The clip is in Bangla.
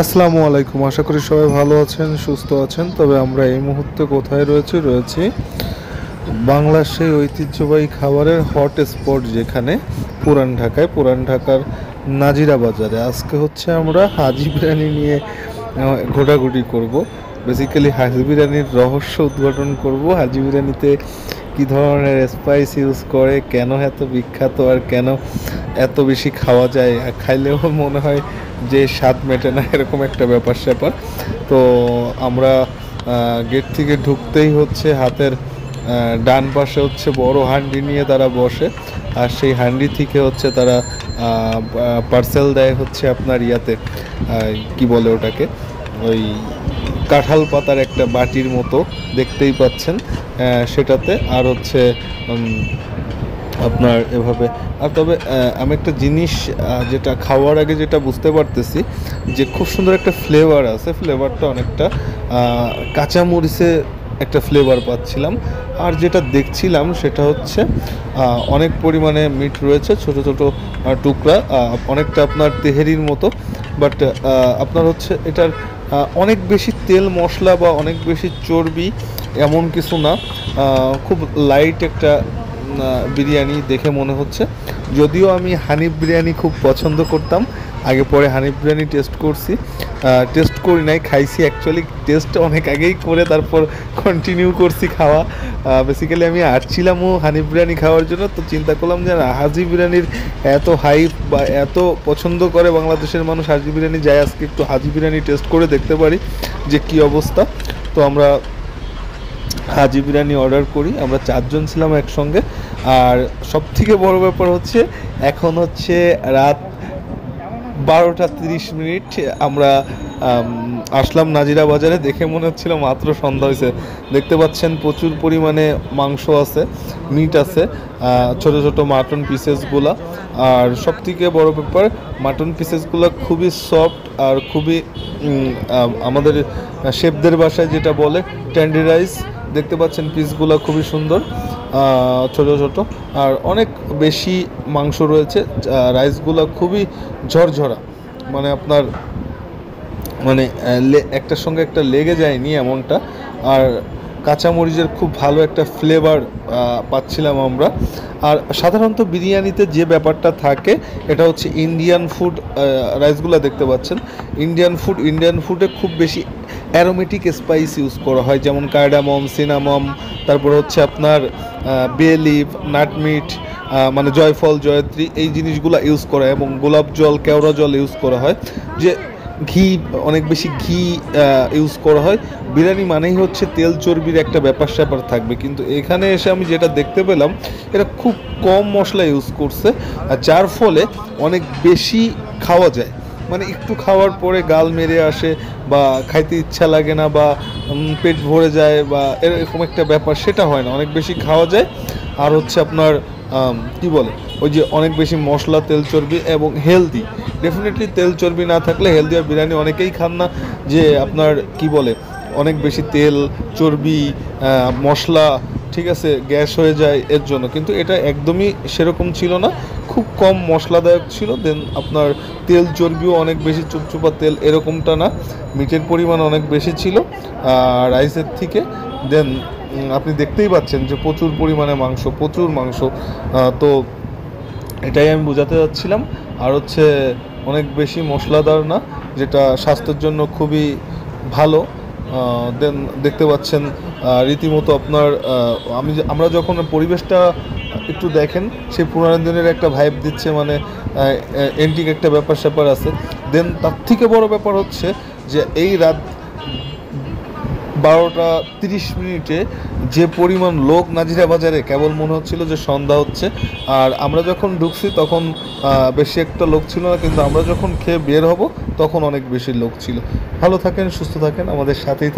আসসালামু আলাইকুম। আশা করি সবাই ভালো আছেন, সুস্থ আছেন। তবে আমরা এই মুহূর্তে কোথায় রয়েছি বাংলার সেই ঐতিহ্যবাহী খাবারের হট স্পট, যেখানে পুরান ঢাকার নাজিরা বাজারে। আজকে হচ্ছে আমরা হাজি বিরিয়ানি নিয়ে ঘোটাঘুটি করব। বেসিক্যালি হাজি বিরিয়ানির রহস্য উদ্ঘাটন করব। হাজি বিরিয়ানিতে কী ধরনের স্পাইস ইউজ করে, কেন এত বিখ্যাত, আর কেন এত বেশি খাওয়া যায়, খাইলেও মনে হয় যে স্বাদ মেটে না, এরকম একটা ব্যাপার স্যাপার। তো আমরা গেট থেকে ঢুকতেই হচ্ছে হাতের ডান পাশে হচ্ছে বড় হান্ডি নিয়ে তারা বসে, আর সেই হান্ডি থেকে হচ্ছে তারা পার্সেল দেয় হচ্ছে আপনার ইয়াতে, কি বলে ওটাকে, ওই কাঁঠাল পাতার একটা বাটির মতো দেখতেই পাচ্ছেন, সেটাতে। আর হচ্ছে আপনার এভাবে। আর তবে আমি একটা জিনিস যেটা খাওয়ার আগে যেটা বুঝতে পারতেছি, যে খুব সুন্দর একটা ফ্লেভার আছে। ফ্লেভারটা অনেকটা কাঁচামরিচে একটা ফ্লেভার পাচ্ছিলাম। আর যেটা দেখছিলাম সেটা হচ্ছে অনেক পরিমাণে মিট রয়েছে, ছোট ছোট টুকরা, অনেকটা আপনার তেহেরির মতো। বাট আপনার হচ্ছে এটার অনেক বেশি তেল মশলা বা অনেক বেশি চর্বি এমন কিছু না, খুব লাইট একটা বিরিয়ানি দেখে মনে হচ্ছে। যদিও আমি হানিফ বিরিয়ানি খুব পছন্দ করতাম, আগে পরে হানিফ বিরিয়ানি টেস্ট করি নাই, খাইছি অ্যাকচুয়ালি। টেস্ট অনেক আগেই করে তারপর কন্টিনিউ করছি খাওয়া। বেসিক্যালি আমি আসছিলামও হানিফ বিরিয়ানি খাওয়ার জন্য, তো চিন্তা করলাম যে হাজি বিরিয়ানির এত হাইপ বা এত পছন্দ করে বাংলাদেশের মানুষ হাজি বিরিয়ানি, যাই আজকে একটু হাজি বিরিয়ানি টেস্ট করে দেখতে পারি যে কী অবস্থা। তো আমরা হাজি বিরিয়ানি অর্ডার করি। আমরা 4 জন ছিলাম একসঙ্গে। আর সবথেকে বড় ব্যাপার হচ্ছে এখন হচ্ছে রাত 12টা 30 মিনিট। আমরা আসলাম নাজিরা বাজারে, দেখে মনে হচ্ছিল মাত্র সন্ধ্যা হয়েছে। দেখতে পাচ্ছেন প্রচুর পরিমাণে মাংস আছে, মিট আছে, ছোট ছোট মাটন পিসেসগুলা। আর সবথেকে বড় ব্যাপার, মাটন পিসেসগুলো খুবই সফট আর খুবই আমাদের শেফদের বাসায় যেটা বলে টেন্ডারাইজ। দেখতে পাচ্ছেন পিসগুলো খুবই সুন্দর, ছোট ছোট, আর অনেক বেশি মাংস রয়েছে। রাইসগুলো খুবই ঝরঝরা, মানে আপনার মানে একটার সঙ্গে একটা লেগে যায়নি এমনটা। আর কাঁচামরিচের খুব ভালো একটা ফ্লেভার পাচ্ছিলাম আমরা। আর সাধারণত বিরিয়ানিতে যে ব্যাপারটা থাকে, এটা হচ্ছে ইন্ডিয়ান ফুড। রাইসগুলো দেখতে পাচ্ছেন ইন্ডিয়ান ফুডে খুব বেশি অ্যারোমেটিক স্পাইস ইউজ করা হয়, যেমন কার্ডামম, সিনামম, তারপর হচ্ছে আপনার বে লিভ, নাটমিট, মানে জয়ফল, জয়ত্রী, এই জিনিসগুলো ইউজ করা হয়। এবং গোলাপ জল, কেওড়া জল ইউজ করা হয়। যে ঘি, অনেক বেশি ঘি ইউজ করা হয়। বিরিয়ানি মানেই হচ্ছে তেল চর্বির একটা ব্যাপার স্যাপার থাকবে, কিন্তু এখানে এসে আমি যেটা দেখতে পেলাম, এটা খুব কম মশলা ইউজ করছে, যার ফলে অনেক বেশি খাওয়া যায়। মানে একটু খাওয়ার পরে গাল মেরে আসে, বা খাইতে ইচ্ছা লাগে না, বা পেট ভরে যায়, বা এরকম একটা ব্যাপার সেটা হয় না, অনেক বেশি খাওয়া যায়। আর হচ্ছে আপনার কি বলে, ওই যে অনেক বেশি মশলা, তেল চর্বি, এবং হেলদি। ডেফিনেটলি তেল চর্বি না থাকলে হেলদি আর বিরিয়ানি অনেকেই খান না, যে আপনার কি বলে অনেক বেশি তেল চর্বি মশলা, ঠিক আছে, গ্যাস হয়ে যায় এর জন্য। কিন্তু এটা একদমই সেরকম ছিল না, খুব কম মশলাদায়ক ছিল। দেন আপনার তেল চর্বিও অনেক বেশি, চুপচুপা তেল এরকমটা না, মিটের পরিমাণ অনেক বেশি ছিল রাইসের থেকে। দেন আপনি দেখতেই পাচ্ছেন যে প্রচুর পরিমাণে মাংস, প্রচুর মাংস। তো এটাই আমি বোঝাতে যাচ্ছিলাম। আর হচ্ছে অনেক বেশি মশলাদার না, যেটা স্বাস্থ্যের জন্য খুবই ভালো। দেন দেখতে পাচ্ছেন রীতিমতো আপনার আমরা যখন পরিবেশটা একটু দেখেন, সেই পুরানো দিনের একটা ভাইব দিচ্ছে, মানে এন্টিক একটা ব্যাপার স্যাপার আছে। দেন তার থেকে বড় ব্যাপার হচ্ছে যে এই রাত 12টা 30 মিনিটে যে পরিমাণ লোক নাজিরা বাজারে, কেবল মনে হচ্ছিল যে সন্ধ্যা হচ্ছে। আর আমরা যখন ঢুকছি তখন বেশি একটা লোক ছিল না, কিন্তু আমরা যখন খেয়ে বের হব তখন অনেক বেশি লোক ছিল। ভালো থাকেন, সুস্থ থাকেন, আমাদের সাথেই থাকেন।